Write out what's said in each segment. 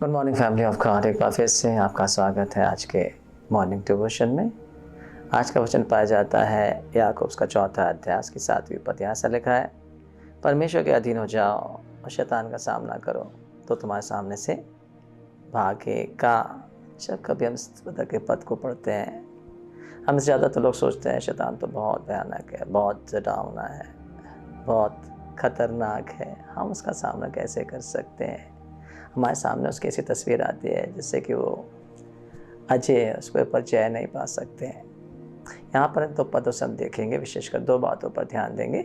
Good morning family of God. एक बार फिर से आपका स्वागत है आज के मॉर्निंग डिवोशन में। आज का वचन पाया जाता है याकूब का 4 अध्याय की 7वीं पद। यहाँ से लिखा है, परमेश्वर के अधीन हो जाओ और शैतान का सामना करो तो तुम्हारे सामने से भागेगा। जब कभी हम इस पद के पद को पढ़ते हैं, हमसे ज़्यादा तो लोग सोचते हैं शैतान तो बहुत भयानक है, बहुत डरावना है, बहुत खतरनाक है, हम उसका सामना कैसे कर सकते हैं। हमारे सामने उसकी ऐसी तस्वीर आती है जिससे कि वो अजय है, उसके ऊपर जय नहीं पा सकते हैं। यहाँ पर 2 पदों से हम देखेंगे, विशेषकर 2 बातों पर ध्यान देंगे।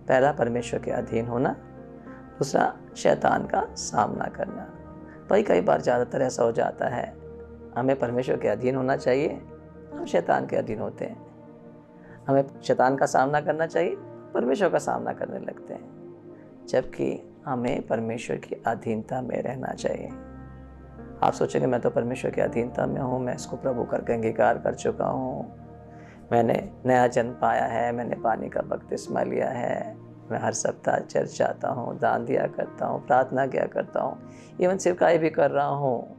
पहला, परमेश्वर के अधीन होना, दूसरा शैतान का सामना करना। भाई कई बार ज़्यादातर ऐसा हो जाता है, हमें परमेश्वर के अधीन होना चाहिए, हम शैतान के अधीन होते हैं। हमें शैतान का सामना करना चाहिए, परमेश्वर का सामना करने लगते हैं, जबकि हमें परमेश्वर की अधीनता में रहना चाहिए। आप सोचेंगे मैं तो परमेश्वर की अधीनता में हूँ, मैं इसको प्रभु करके अंगीकार कर चुका हूँ, मैंने नया जन्म पाया है, मैंने पानी का बपतिस्मा लिया है, मैं हर सप्ताह चर्च जाता हूँ, दान दिया करता हूँ, प्रार्थना किया करता हूँ, इवन सेवकाई भी कर रहा हूँ।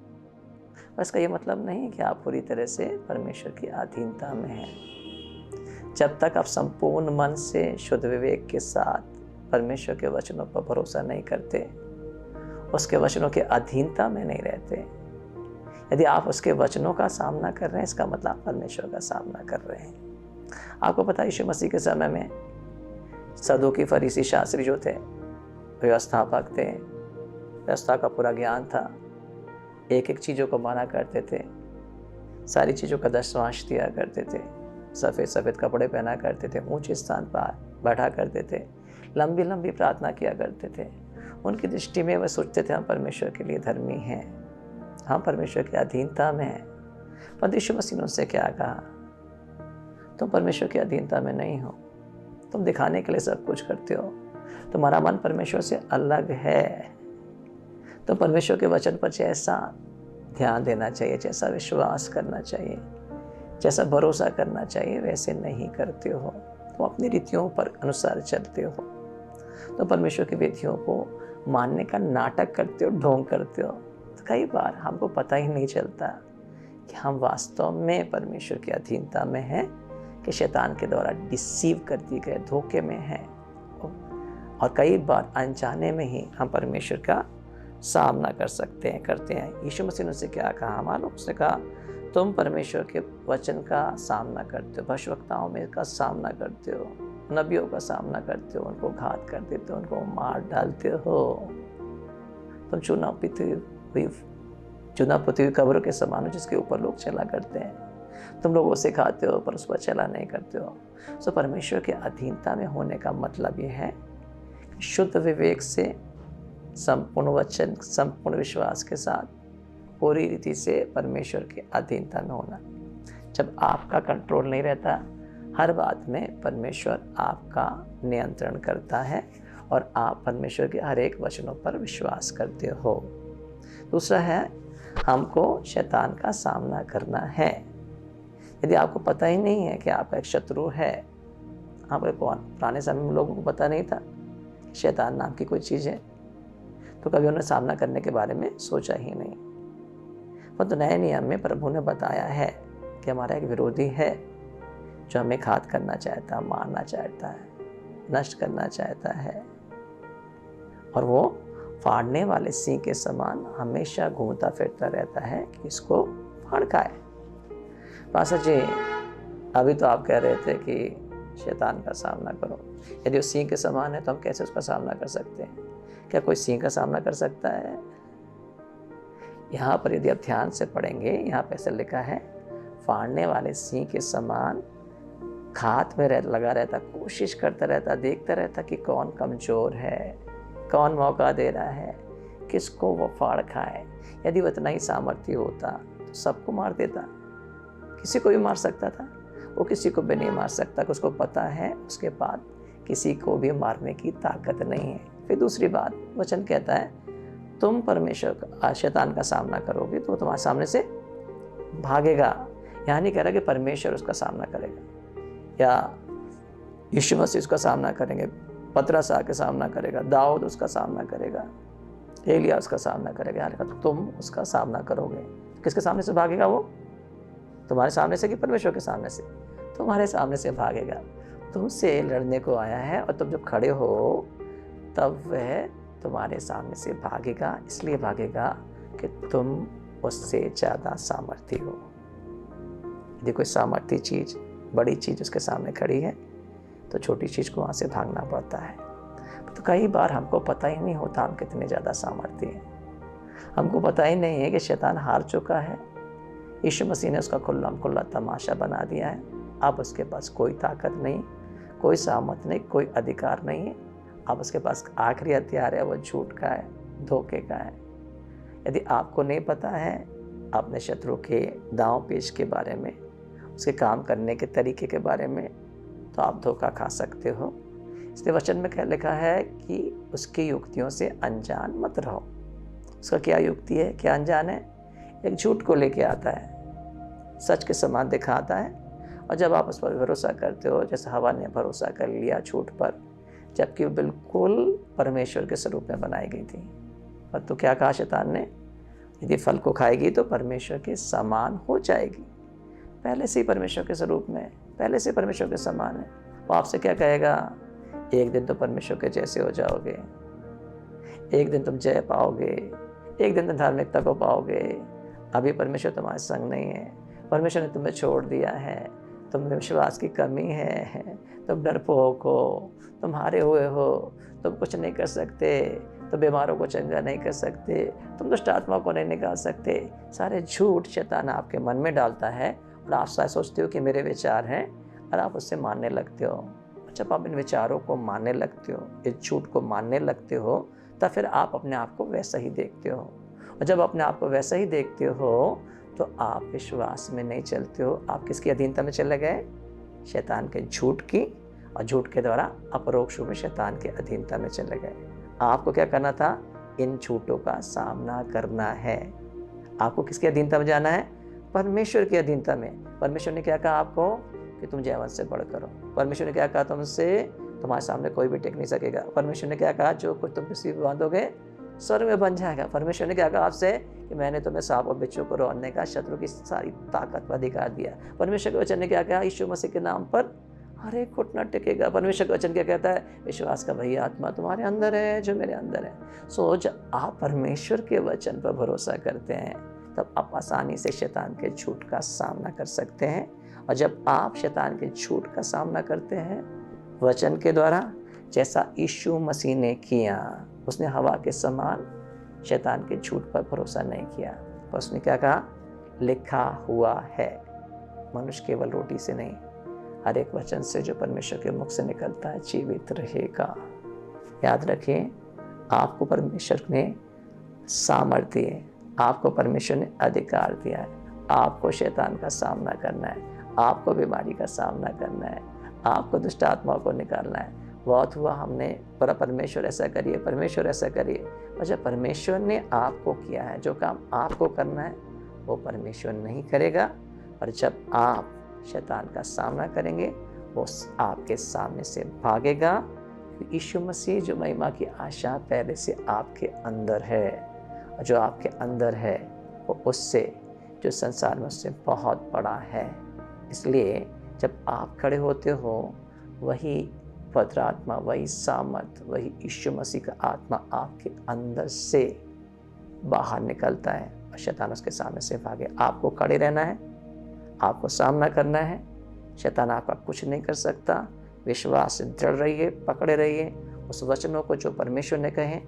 बस का ये मतलब नहीं कि आप पूरी तरह से परमेश्वर की अधीनता में हैं। जब तक आप संपूर्ण मन से शुद्ध विवेक के साथ परमेश्वर के वचनों पर भरोसा नहीं करते, उसके वचनों के अधीनता में नहीं रहते, यदि आप उसके वचनों का सामना कर रहे हैं, इसका मतलब आप परमेश्वर का सामना कर रहे हैं। आपको पता है यीशु मसीह के समय में सदूकी, फरीसी, शास्त्री जो थे, व्यवस्थापक थे, व्यवस्था का पूरा ज्ञान था, एक एक चीज़ों को माना करते थे, सारी चीज़ों का दशवांश दिया करते थे, सफ़ेद सफ़ेद कपड़े पहना करते थे, ऊंचे स्थान पर बैठा करते थे, लंबी लंबी प्रार्थना किया करते थे। उनकी दृष्टि में वह सोचते थे हम परमेश्वर के लिए धर्मी हैं, हम परमेश्वर की अधीनता में हैं। पर यीशु मसीह ने उससे क्या कहा, तुम परमेश्वर की अधीनता में नहीं हो, तुम दिखाने के लिए सब कुछ करते हो, तुम्हारा मन परमेश्वर से अलग है। तो परमेश्वर के वचन पर जैसा ध्यान देना चाहिए, जैसा विश्वास करना चाहिए, जैसा भरोसा करना चाहिए, वैसे नहीं करते हो। तुम अपनी रीतियों पर अनुसार चलते हो, तो परमेश्वर की विधियों को मानने का नाटक करते हो, ढोंग करते हो। तो कई बार हमको पता ही नहीं चलता कि हम वास्तव में परमेश्वर की अधीनता में हैं कि शैतान के द्वारा डिसीव कर दिए गए धोखे में हैं। और कई बार अनजाने में ही हम परमेश्वर का सामना कर सकते हैं, करते हैं। यीशु मसीह ने उससे क्या कहा मालूम? उसने कहा, तुम परमेश्वर के वचन का सामना करते हो, भविष्यवक्ताओं में का सामना करते हो, नबियों का सामना करते हो, उनको घात कर देते हो, उनको मार डालते हो। तुम चुना पुती हुई कब्रों के समान हो जिसके ऊपर लोग चला करते हैं। तुम लोगों को सिखाते हो पर उस पर चला नहीं करते हो। सो परमेश्वर के अधीनता में होने का मतलब ये है कि शुद्ध विवेक से, संपूर्ण वचन, संपूर्ण विश्वास के साथ, पूरी रीति से परमेश्वर की अधीनता में होना। जब आपका कंट्रोल नहीं रहता, हर बात में परमेश्वर आपका नियंत्रण करता है और आप परमेश्वर के हर एक वचनों पर विश्वास करते हो। दूसरा है, हमको शैतान का सामना करना है। यदि आपको पता ही नहीं है कि आपका एक शत्रु है, आप कौन, पुराने समय में लोगों को पता नहीं था कि शैतान नाम की कोई चीज़ है, तो कभी उन्होंने सामना करने के बारे में सोचा ही नहीं। परंतु नए नियम में प्रभु ने बताया है कि हमारा एक विरोधी है जो हमें घात करना चाहता है, मारना चाहता है, नष्ट करना चाहता है, और वो फाड़ने वाले सिंह के समान हमेशा घूमता फिरता रहता है कि इसको फाड़ खाए। पास्टर जी, अभी तो आप कह रहे थे कि शैतान का सामना करो। यदि वो सिंह के समान है तो हम कैसे उसका सामना कर सकते हैं? क्या कोई सिंह का सामना कर सकता है? यहाँ पर यदि आप ध्यान से पढ़ेंगे, यहाँ पे ऐसे लिखा है, फाड़ने वाले सिंह के समान घात में लगा रहता, कोशिश करता रहता, देखता रहता कि कौन कमजोर है, कौन मौका दे रहा है, किसको वो फाड़ खाए। यदि वो इतना ही सामर्थ्य होता तो सबको मार देता, किसी को भी मार सकता था। वो किसी को भी नहीं मार सकता, उसको पता है उसके बाद किसी को भी मारने की ताकत नहीं है। फिर दूसरी बात, वचन कहता है, तुम परमेश्वर का, शैतान का सामना करोगे तो तुम्हारे सामने से भागेगा। यहाँ नहीं कह रहा कि परमेश्वर उसका सामना करेगा या यीशु मसीह उसका सामना करेंगे, पतरस आके सामना करेगा, दाऊद उसका सामना करेगा। एलिया उसका सामना करेगा। तो तुम उसका सामना करोगे। किसके सामने से भागेगा वो? तुम्हारे सामने से कि परमेश्वर के सामने से? तुम्हारे सामने से भागेगा। तुमसे लड़ने को आया है और तुम जब खड़े हो तब वह तुम्हारे सामने से भागेगा। इसलिए भागेगा कि तुम उससे ज़्यादा सामर्थी हो। यदि कोई सामर्थी चीज़, बड़ी चीज़ उसके सामने खड़ी है तो छोटी चीज़ को वहाँ से भागना पड़ता है। तो कई बार हमको पता ही नहीं होता हम कितने ज़्यादा सामर्थी हैं। हमको पता ही नहीं है कि शैतान हार चुका है। यीशु मसीह ने उसका खुल्ला खुल्ला तमाशा बना दिया है। अब उसके पास कोई ताकत नहीं, कोई सामर्थ नहीं, कोई अधिकार नहीं है। अब उसके पास आखिरी हथियार है, वो झूठ का है, धोखे का है। यदि आपको नहीं पता है अपने शत्रु के दांव पेच के बारे में, उसके काम करने के तरीके के बारे में, तो आप धोखा खा सकते हो। इसलिए वचन में क्या लिखा है कि उसकी युक्तियों से अनजान मत रहो। उसका क्या युक्ति है, क्या अनजान है? एक झूठ को लेके आता है, सच के समान दिखाता है, और जब आप उस पर भरोसा करते हो, जैसे हवा ने भरोसा कर लिया झूठ पर, जबकि वो बिल्कुल परमेश्वर के स्वरूप में बनाई गई थी। और तो क्या कहा शैतान ने? यदि फल को खाएगी तो परमेश्वर के समान हो जाएगी। पहले से ही परमेश्वर के स्वरूप में, पहले से परमेश्वर के समान है। वो आपसे क्या कहेगा? एक दिन तो परमेश्वर के जैसे हो जाओगे, एक दिन तुम जय पाओगे, एक दिन तुम धार्मिकता को पाओगे। अभी परमेश्वर तुम्हारे संग नहीं है, परमेश्वर ने तुम्हें छोड़ दिया है, तुम में विश्वास की कमी है, तुम डरपोक हो, तुम हारे हुए हो, तुम कुछ नहीं कर सकते, तुम बीमारों को चंगा नहीं कर सकते, तुम दुष्ट आत्मा को नहीं निकाल सकते। सारे झूठ शैतान आपके मन में डालता है और आप शायद सोचते हो कि मेरे विचार हैं, और आप उससे मानने लगते हो। जब आप इन विचारों को मानने लगते हो, इस झूठ को मानने लगते हो, तब फिर आप अपने आप को वैसा ही देखते हो। और जब अपने आप को वैसा ही देखते हो तो आप विश्वास में नहीं चलते हो। आप किसकी अधीनता में चले गए? शैतान के झूठ की, और झूठ के द्वारा अपरोक्ष रूप में शैतान के अधीनता में चले गए। आपको क्या करना था? इन झूठों का सामना करना है। आपको किसकी अधीनता में जाना है? परमेश्वर की अधीनता में। परमेश्वर ने क्या कहा आपको? कि तुम जयवंत से बढ़ करो। परमेश्वर ने क्या कहा तुमसे? तुम्हारे सामने कोई भी टेक नहीं सकेगा। परमेश्वर ने क्या कहा? जो कुछ तुम पृथ्वी पर बांधोगे स्वर्ग में बन जाएगा। परमेश्वर ने क्या कहा आपसे? कि मैंने तुम्हें सांप और बिच्छू को रोकने का, शत्रु की सारी ताकत पर अधिकार दिया। परमेश्वर के वचन ने क्या कहा? यीशु मसीह के नाम पर हर एक घुटना टेकेगा। परमेश्वर का वचन क्या कहता है? विश्वास का वही आत्मा तुम्हारे अंदर है जो मेरे अंदर है। सो जब आप परमेश्वर के वचन पर भरोसा करते हैं तब आप आसानी से शैतान के झूठ का सामना कर सकते हैं। और जब आप शैतान के झूठ का सामना करते हैं वचन के द्वारा, जैसा यीशु मसीह ने किया, उसने हवा के समान शैतान के झूठ पर भरोसा नहीं किया। पर उसने क्या कहा? लिखा हुआ है, मनुष्य केवल रोटी से नहीं, हर एक वचन से जो परमेश्वर के मुख से निकलता है जीवित रहेगा। याद रखें, आपको परमेश्वर ने सामर्थ्य दिए, आपको परमेश्वर ने अधिकार दिया है। आपको शैतान का सामना करना है, आपको बीमारी का सामना करना है, आपको दुष्ट आत्माओं को निकालना है। बहुत हुआ हमने पर परमेश्वर ऐसा करिए, परमेश्वर ऐसा करिए, और जब परमेश्वर ने आपको किया है, जो काम आपको करना है वो परमेश्वर नहीं करेगा। और जब आप शैतान का सामना करेंगे वो आपके सामने से भागेगा। यीशु मसीह जो महिमा की आशा पहले से आपके अंदर है, और जो आपके अंदर है वो उससे, जो संसार में उससे बहुत बड़ा है। इसलिए जब आप खड़े होते हो, वही पवित्र आत्मा, वही सामर्थ, वही यीशु मसीह का आत्मा आपके अंदर से बाहर निकलता है और शैतान उसके सामने से भागे। आपको खड़े रहना है, आपको सामना करना है। शैतान आपका कुछ नहीं कर सकता। विश्वास से दृढ़ रहिए, पकड़े रहिए उस वचनों को जो परमेश्वर ने कहे।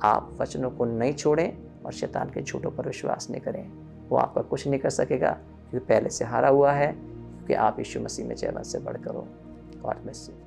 आप वचनों को नहीं छोड़ें और शैतान के झूठों पर विश्वास नहीं करें। वो आपका कुछ नहीं कर सकेगा, क्योंकि पहले से हारा हुआ है, क्योंकि आप यीशु मसीह में जयवंत से बढ़कर हो। God bless you.